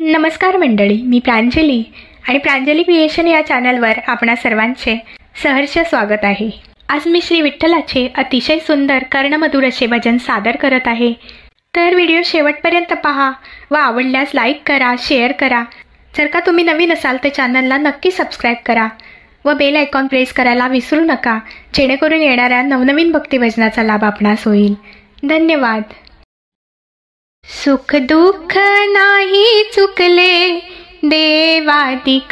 नमस्कार मंडळी, मी प्रांजली आणि प्रांजली क्रिएशन या चॅनलवर आपणा सर्वांचे सहर्ष स्वागत आहे। आज मी श्री विठ्ठलाचे अतिशय सुंदर कर्णमधुर असे भजन सादर करत आहे। तर व्हिडिओ शेवटपर्यंत पहा व आवडल्यास लाईक करा, शेअर करा। जर का तुम्ही नवीन असाल तर चॅनलला नक्की सबस्क्राईब करा व बेल आयकॉन प्रेस करायला विसरू नका, जेणेकरून येणाऱ्या नवनवीन भक्तिभजनाचा लाभ आपणास होईल। धन्यवाद। सुख दुःख नाही चुकले देवादिकाला,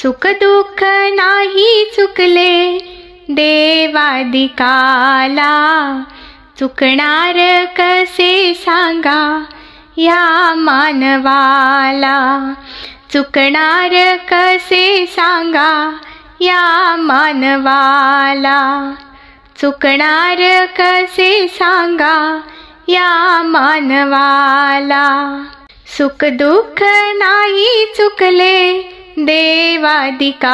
सुख दुःख नाही चुकले देवादिकाला, चुकणार कसे सांगा या मानवाला, चुकणार कसे सांगा या मानवाला, चुकणार कसे सांगा या मानवाला। सुख दुःख नाही चुकले देवादिकाला,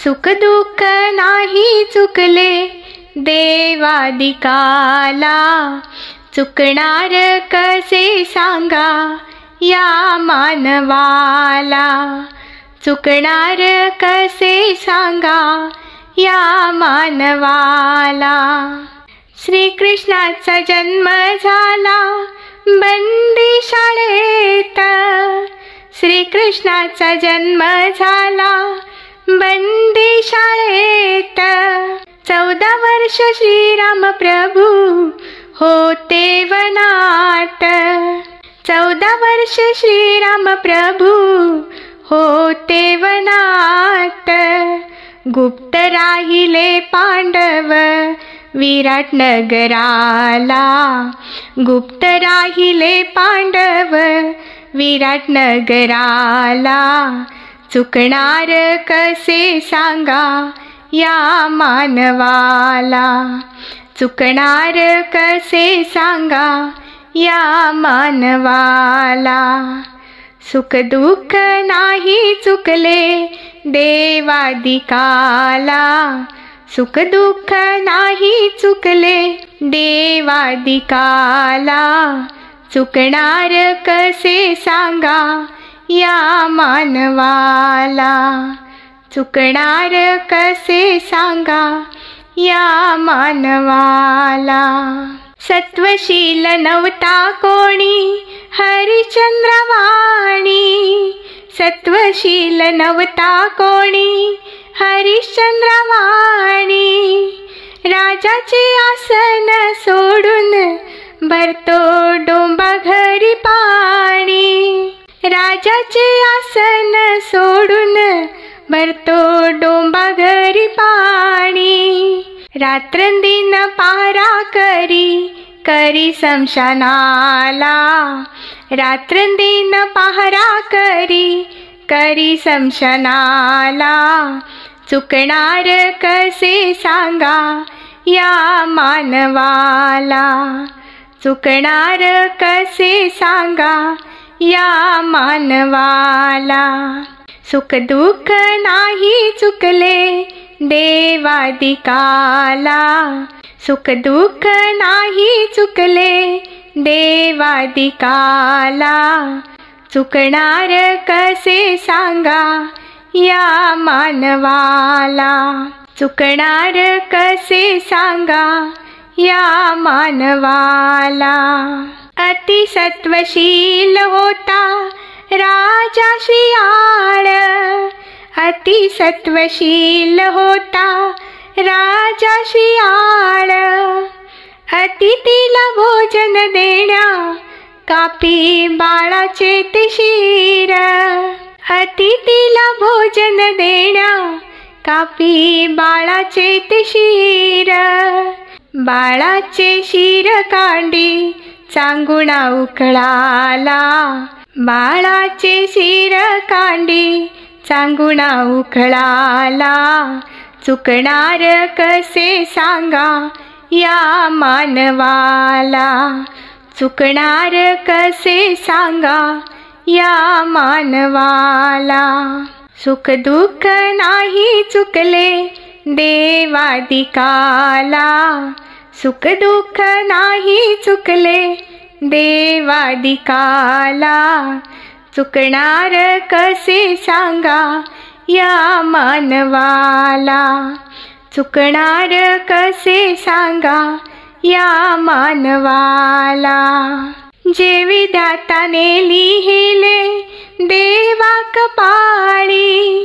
सुख दुःख नाही चुकले देवादिकाला, चुकणार कसे सांगा या मानवाला, चुकणार कसे सांगा या मानवाला। श्रीकृष्णाचा जन्म झाला बंदी शाळेत, श्रीकृष्णाचा जन्म झाला बंदी शाळेत, 14 वर्ष श्रीराम प्रभू होते वनात, 14 वर्ष श्रीराम प्रभू होते वनात, गुप्त राहिले पांडव विराट नगराला, गुप्त राहिले पांडव विराट नगराला, चुकणार कसे सांगा या मानवाला, चुकणार कसे सांगा या मानवाला। सुख दुःख नाही चुकले देवादिकाला, सुख दुःख नाही चुकले देवादिकाला, चुकणार कसे सांगा या मानवाला, चुकणार कसे सांगा या मानवाला। सत्वशील नव्हता कोणी हरिश्चंद्रवाणी, सत्वशील नव्हता कोणी हरिश्चंद्रवाणी, राजाचे आसन सोडून भरतो डोंबा घरी पाणी, राजाचे आसन सोडून भरतो डोंबा घरी पाणी, रात्रंदिन पहारा करी करी समशानाला, रात्रंदिन पहारा करी करी समशानाला, चुकणार कसे सांगा या मानवाला, चुकणार कसे सांगा या मानवाला। सुख दुःख नाही चुकले देवादिकाला, सुख दुःख नाही चुकले देवादिकाला, चुकणार कसे सांगा या मानवाला, चुकणार कसे सांगा या मानवाला। अतिसत्वशील होता राजा शियाळ, अतिसत्वशील होता राजा शियाळ, अतिथीला भोजन देण्या कापी बाळाचे ते शिर, अतिथीला भोजन देण्या कापी बाळाचे ते शिर, बाळाचे शिर कांडी चांगुणा उखळाला, बाळाचे शिर कांडी चांगुणा उखळाला, चुकणार कसे सांगा या मानवाला, चुकणार कसे सांगा या मानवाला। सुख दुःख नाही चुकले देवादिकाला, सुख दुःख नाही चुकले देवादिकाला, चुकणार कसे सांगा या मानवाला, चुकणार कसे सांगा या मानवाला. जे विधाताने लिहिले देवा कपाळी,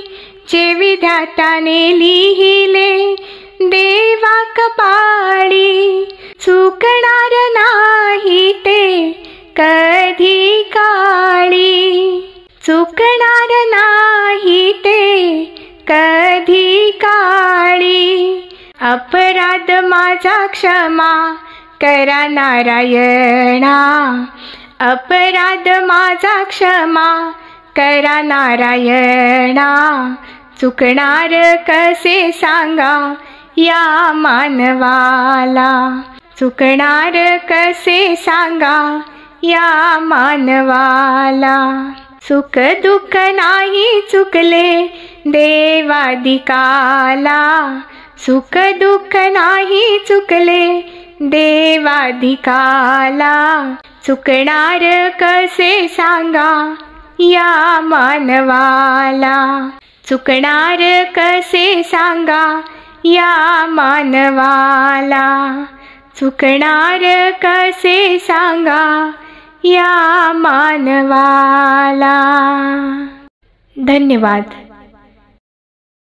जे विधाताने लिहिले देवा कपाळी, चुकणार नाही ते कधी काळी, चुकणार नाही ते कधी काळी. अपराध माझा क्षमा करा नारायणा, अपराध माझा क्षमा करा नारायणा. चुकणार कसे सांगा या मानवाला, चुकणार कसे सांगा या मानवाला. सुख दुःख नाही चुकले देवादिकाला, सुख दुःख नाही चुकले देवादिकाला. चुकणार कसे सांगा या मानवाला, चुकणार कसे सांगा या मानवाला, चुकणार कसे सांगा या मानवाला. धन्यवाद.